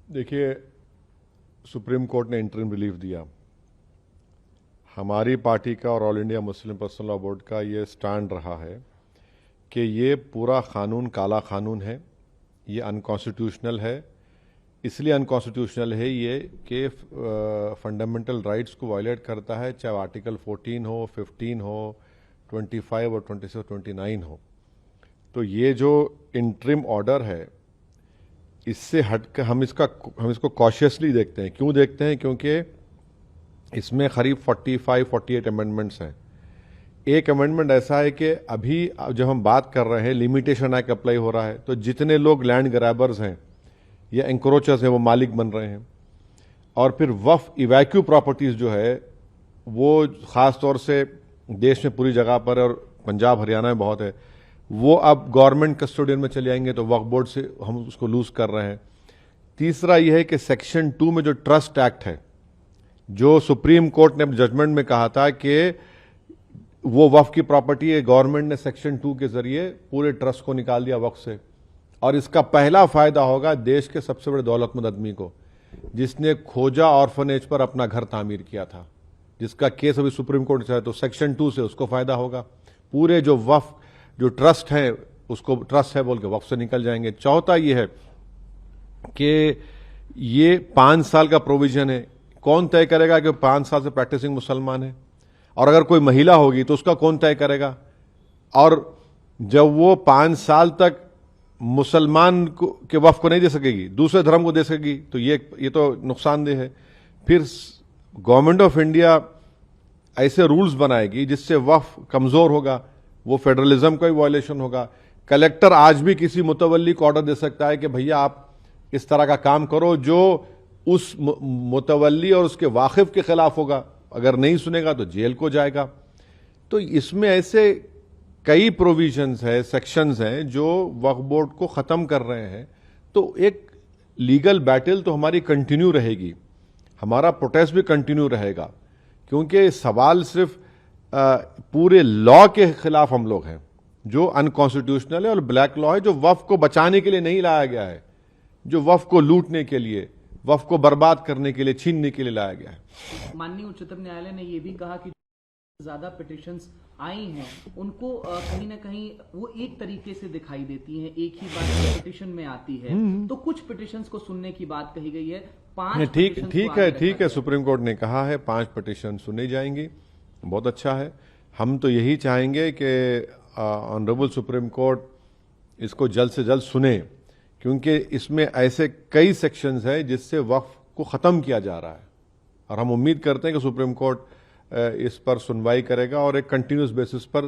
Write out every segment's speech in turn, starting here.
देखिए, supreme court ने interim relief दिया। हमारी पार्टी का और all India Muslim personal law board का ये स्टैंड रहा है कि ये पूरा कानून काला कानून है, ये अनकॉन्स्टिट्यूशनल है। इसलिए अनकॉन्स्टिट्यूशनल है ये कि फंडामेंटल राइट्स को वायलेट करता है, चाहे आर्टिकल 14 हो, 15 हो, 25 और 26 29 हो। तो ये जो इंटरिम ऑर्डर है, इससे हटकर हम इसको कॉशियसली देखते हैं। क्यों देखते हैं? क्योंकि इसमें करीब 45-48 अमेंडमेंट्स हैं। एक अमेंडमेंट ऐसा है कि अभी जब हम बात कर रहे हैं, लिमिटेशन एक्ट अप्लाई हो रहा है, तो जितने लोग लैंड ग्रैबर्स हैं या एंक्रोचर्स हैं वो मालिक बन रहे हैं। और फिर वफ इवैक्यू प्रॉपर्टीज जो है वो ख़ास तौर से देश में पूरी जगह पर और पंजाब हरियाणा में बहुत है, वो अब गवर्नमेंट कस्टोडियन में चले आएंगे, तो वक्फ बोर्ड से हम उसको लूज कर रहे हैं। तीसरा यह है कि सेक्शन 2 में जो ट्रस्ट एक्ट है, जो सुप्रीम कोर्ट ने जजमेंट में कहा था कि वो वक्फ की प्रॉपर्टी है, गवर्नमेंट ने सेक्शन 2 के जरिए पूरे ट्रस्ट को निकाल दिया वक्फ से। और इसका पहला फायदा होगा देश के सबसे बड़े दौलतमंद आदमी को, जिसने खोजा ऑर्फनेज पर अपना घर तामीर किया था, जिसका केस अभी सुप्रीम कोर्ट से है। तो सेक्शन 2 से उसको फायदा होगा। पूरे जो वक्फ जो ट्रस्ट है उसको ट्रस्ट है बोल के वक्फ से निकल जाएंगे। चौथा ये है कि ये 5 साल का प्रोविजन है। कौन तय करेगा कि 5 साल से प्रैक्टिसिंग मुसलमान है? और अगर कोई महिला होगी तो उसका कौन तय करेगा? और जब वो 5 साल तक मुसलमान के वक्फ को नहीं दे सकेगी, दूसरे धर्म को दे सकेगी, तो ये तो नुकसानदेह है। फिर गवर्नमेंट ऑफ इंडिया ऐसे रूल्स बनाएगी जिससे वक्फ कमजोर होगा, वो फेडरलिज्म का भी वायलेशन होगा। कलेक्टर आज भी किसी मुतवल्ली को ऑर्डर दे सकता है कि भैया आप इस तरह का काम करो, जो उस मुतवल्ली और उसके वाकिफ के खिलाफ होगा। अगर नहीं सुनेगा तो जेल को जाएगा। तो इसमें ऐसे कई प्रोविजंस है, सेक्शंस हैं जो वक्फ बोर्ड को खत्म कर रहे हैं। तो एक लीगल बैटल तो हमारी कंटिन्यू रहेगी, हमारा प्रोटेस्ट भी कंटिन्यू रहेगा, क्योंकि सवाल सिर्फ पूरे लॉ के खिलाफ हम लोग हैं जो अनकॉन्स्टिट्यूशनल है और ब्लैक लॉ है, जो वक्फ को बचाने के लिए नहीं लाया गया है, जो वक्फ को लूटने के लिए, वक्फ को बर्बाद करने के लिए, छीनने के लिए लाया गया है। माननीय उच्चतम न्यायालय ने यह भी कहा कि ज्यादा पिटिशंस आई हैं उनको कहीं ना कहीं वो एक तरीके से दिखाई देती हैं, एक ही बात पिटिशन में आती है। तो कुछ पिटिशंस को सुनने की बात कही गई है। 5 ठीक है, सुप्रीम कोर्ट ने कहा है 5 पिटिशन सुनी जाएंगी, बहुत अच्छा है। हम तो यही चाहेंगे कि ऑनरेबल सुप्रीम कोर्ट इसको जल्द से जल्द सुने, क्योंकि इसमें ऐसे कई सेक्शंस हैं जिससे वक्फ को ख़त्म किया जा रहा है। और हम उम्मीद करते हैं कि सुप्रीम कोर्ट इस पर सुनवाई करेगा और एक कंटिन्यूस बेसिस पर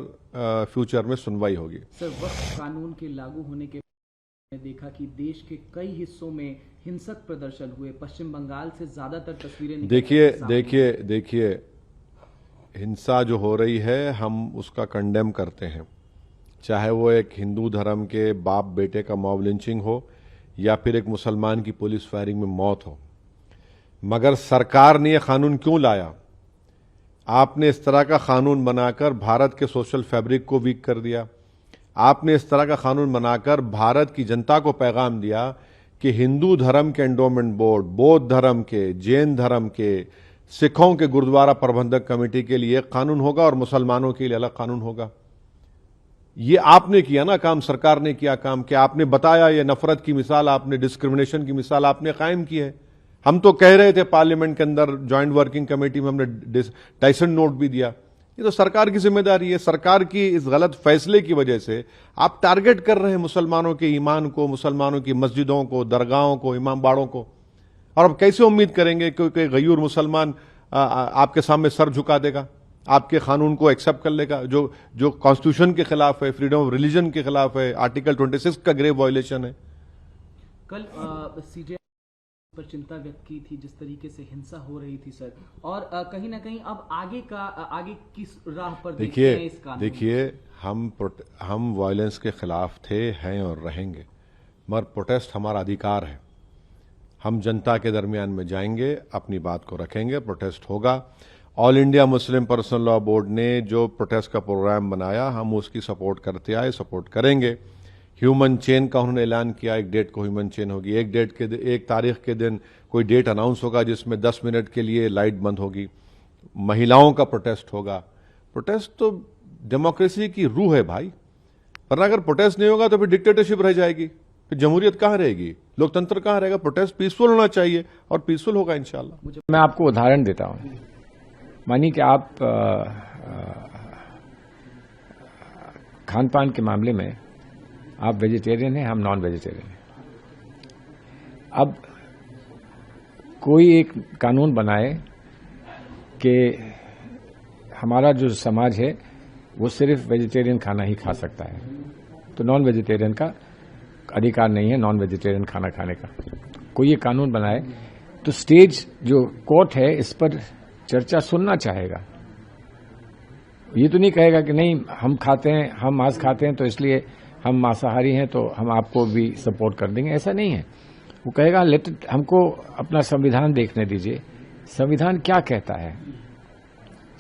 फ्यूचर में सुनवाई होगी। सर, वक्फ कानून के लागू होने के बाद देखा कि देश के कई हिस्सों में हिंसक प्रदर्शन हुए। पश्चिम बंगाल से ज्यादातर तस्वीरें देखिए हिंसा जो हो रही है हम उसका कंडेम करते हैं, चाहे वो एक हिंदू धर्म के बाप बेटे का मॉब लिंचिंग हो या फिर एक मुसलमान की पुलिस फायरिंग में मौत हो। मगर सरकार ने यह कानून क्यों लाया? आपने इस तरह का कानून बनाकर भारत के सोशल फैब्रिक को वीक कर दिया। आपने इस तरह का कानून बनाकर भारत की जनता को पैगाम दिया कि हिंदू धर्म के एंडोमेंट बोर्ड, बौद्ध धर्म के, जैन धर्म के, सिखों के गुरुद्वारा प्रबंधक कमेटी के लिए एक कानून होगा और मुसलमानों के लिए अलग कानून होगा। ये आपने किया ना काम, सरकार ने किया काम कि आपने बताया, ये नफरत की मिसाल आपने, डिस्क्रिमिनेशन की मिसाल आपने कायम की है। हम तो कह रहे थे पार्लियामेंट के अंदर ज्वाइंट वर्किंग कमेटी में, हमने टाइसन नोट भी दिया। ये तो सरकार की जिम्मेदारी है। सरकार की इस गलत फैसले की वजह से आप टारगेट कर रहे हैं मुसलमानों के ईमान को, मुसलमानों की मस्जिदों को, दरगाहों को, इमाम बाड़ों को। और अब कैसे उम्मीद करेंगे कि कोई गयूर मुसलमान आपके सामने सर झुका देगा, आपके कानून को एक्सेप्ट कर लेगा, जो कॉन्स्टिट्यूशन के खिलाफ है, फ्रीडम ऑफ रिलीजन के खिलाफ है, आर्टिकल 26 का ग्रेव वायलेशन है। कल सीजे पर चिंता व्यक्त की थी जिस तरीके से हिंसा हो रही थी सर, और कहीं ना कहीं अब आगे किस राह पर देखिए हम वायलेंस के खिलाफ थे, हैं और रहेंगे, मगर प्रोटेस्ट हमारा अधिकार है। हम जनता के दरमियान में जाएंगे, अपनी बात को रखेंगे, प्रोटेस्ट होगा। All India Muslim personal law board ने जो प्रोटेस्ट का प्रोग्राम बनाया, हम उसकी सपोर्ट करते आए, सपोर्ट करेंगे। ह्यूमन चेन का उन्होंने ऐलान किया, एक डेट को ह्यूमन चेन होगी, एक तारीख के दिन कोई डेट अनाउंस होगा जिसमें 10 मिनट के लिए लाइट बंद होगी, महिलाओं का प्रोटेस्ट होगा। प्रोटेस्ट तो डेमोक्रेसी की रूह है भाई, वरना अगर प्रोटेस्ट नहीं होगा तो फिर डिक्टेटरशिप रह जाएगी, फिर जमहूरियत कहाँ रहेगी, लोकतंत्र कहाँ रहेगा। प्रोटेस्ट पीसफुल होना चाहिए और पीसफुल होगा इंशाल्लाह। मैं आपको उदाहरण देता हूं, मानिए कि आप खान पान के मामले में आप वेजिटेरियन हैं, हम नॉन वेजिटेरियन हैं। अब कोई एक कानून बनाए कि हमारा जो समाज है वो सिर्फ वेजिटेरियन खाना ही खा सकता है, तो नॉन वेजिटेरियन का अधिकार नहीं है नॉन वेजिटेरियन खाना खाने का। कोई ये कानून बनाए तो स्टेज जो कोर्ट है इस पर चर्चा सुनना चाहेगा। ये तो नहीं कहेगा कि नहीं हम खाते हैं, हम मांस खाते हैं तो इसलिए हम मांसाहारी हैं तो हम आपको भी सपोर्ट कर देंगे, ऐसा नहीं है। वो कहेगा हमको अपना संविधान देखने दीजिए, संविधान क्या कहता है।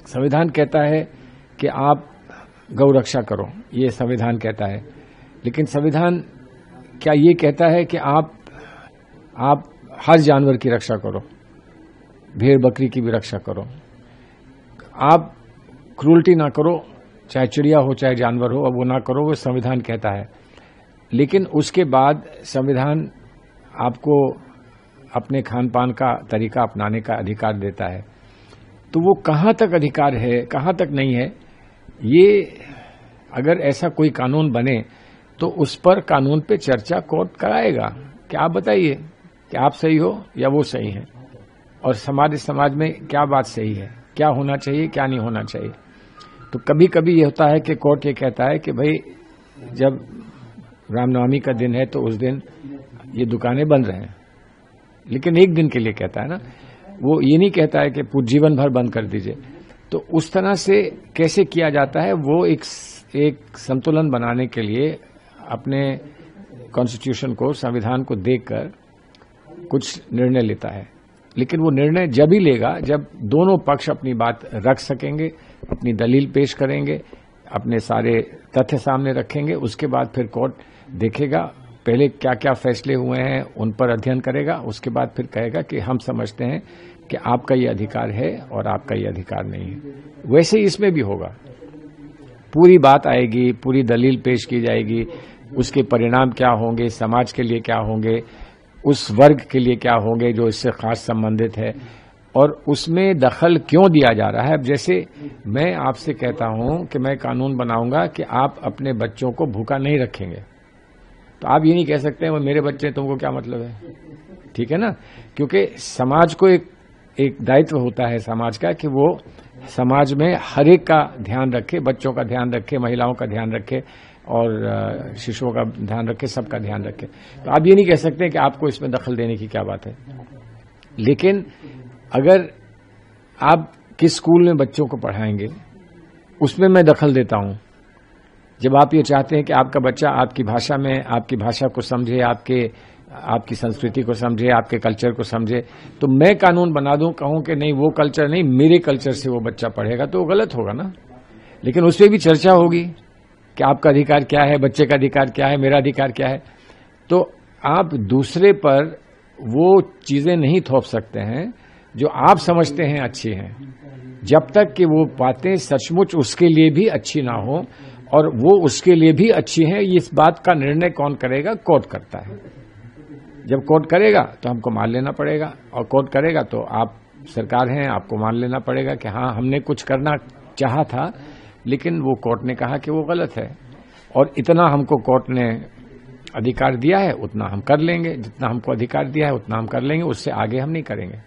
संविधान कहता है कि आप गौ रक्षा करो, ये संविधान कहता है, लेकिन संविधान क्या ये कहता है कि आप हर जानवर की रक्षा करो, भेड़ बकरी की भी रक्षा करो, आप क्रूल्टी ना करो, चाहे चिड़िया हो चाहे जानवर हो, अब वो ना करो, वो संविधान कहता है। लेकिन उसके बाद संविधान आपको अपने खान पान का तरीका अपनाने का अधिकार देता है, तो वो कहाँ तक अधिकार है कहाँ तक नहीं है, ये अगर ऐसा कोई कानून बने तो उस पर कानून पे चर्चा कोर्ट कराएगा कि आप बताइए कि आप सही हो या वो सही है, और समाज में क्या बात सही है, क्या होना चाहिए क्या नहीं होना चाहिए। तो कभी कभी ये होता है कि कोर्ट ये कहता है कि भाई जब रामनवमी का दिन है तो उस दिन ये दुकानें बंद रहें, लेकिन एक दिन के लिए कहता है ना, वो ये नहीं कहता है कि जीवन भर बंद कर दीजिए। तो उस तरह से कैसे किया जाता है, वो एक संतुलन बनाने के लिए अपने कॉन्स्टिट्यूशन को, संविधान को देखकर कुछ निर्णय लेता है। लेकिन वो निर्णय जब ही लेगा जब दोनों पक्ष अपनी बात रख सकेंगे, अपनी दलील पेश करेंगे, अपने सारे तथ्य सामने रखेंगे। उसके बाद फिर कोर्ट देखेगा पहले क्या क्या फैसले हुए हैं, उन पर अध्ययन करेगा, उसके बाद फिर कहेगा कि हम समझते हैं कि आपका ये अधिकार है और आपका ये अधिकार नहीं है। वैसे ही इसमें भी होगा, पूरी बात आएगी, पूरी दलील पेश की जाएगी, उसके परिणाम क्या होंगे, समाज के लिए क्या होंगे, उस वर्ग के लिए क्या होंगे जो इससे खास संबंधित है, और उसमें दखल क्यों दिया जा रहा है। अब जैसे मैं आपसे कहता हूं कि मैं कानून बनाऊंगा कि आप अपने बच्चों को भूखा नहीं रखेंगे, तो आप ये नहीं कह सकते वो मेरे बच्चे, तुमको क्या मतलब है, ठीक है ना। क्योंकि समाज को एक दायित्व होता है समाज का कि वो समाज में हर एक का ध्यान रखे, बच्चों का ध्यान रखे, महिलाओं का ध्यान रखे और शिशुओं का ध्यान रखे, सबका ध्यान रखे। तो आप ये नहीं कह सकते कि आपको इसमें दखल देने की क्या बात है। लेकिन अगर आप किस स्कूल में बच्चों को पढ़ाएंगे उसमें मैं दखल देता हूं। जब आप ये चाहते हैं कि आपका बच्चा आपकी भाषा में, आपकी भाषा को समझे, आपकी संस्कृति को समझे, आपके कल्चर को समझे, तो मैं कानून बना दूं, कहूं कि नहीं वो कल्चर नहीं, मेरे कल्चर से वो बच्चा पढ़ेगा, तो वो गलत होगा ना। लेकिन उस पर भी चर्चा होगी कि आपका अधिकार क्या है, बच्चे का अधिकार क्या है, मेरा अधिकार क्या है। तो आप दूसरे पर वो चीजें नहीं थोप सकते हैं जो आप समझते हैं अच्छी हैं, जब तक कि वो बातें सचमुच उसके लिए भी अच्छी ना हो, और वो उसके लिए भी अच्छी है। इस बात का निर्णय कौन करेगा, कोर्ट करता है। जब कोर्ट करेगा तो हमको मान लेना पड़ेगा, और कोर्ट करेगा तो आप सरकार हैं, आपको मान लेना पड़ेगा कि हाँ हमने कुछ करना चाहा था लेकिन वो कोर्ट ने कहा कि वो गलत है, और इतना हमको कोर्ट ने अधिकार दिया है उतना हम कर लेंगे, जितना हमको अधिकार दिया है उतना हम कर लेंगे, उससे आगे हम नहीं करेंगे।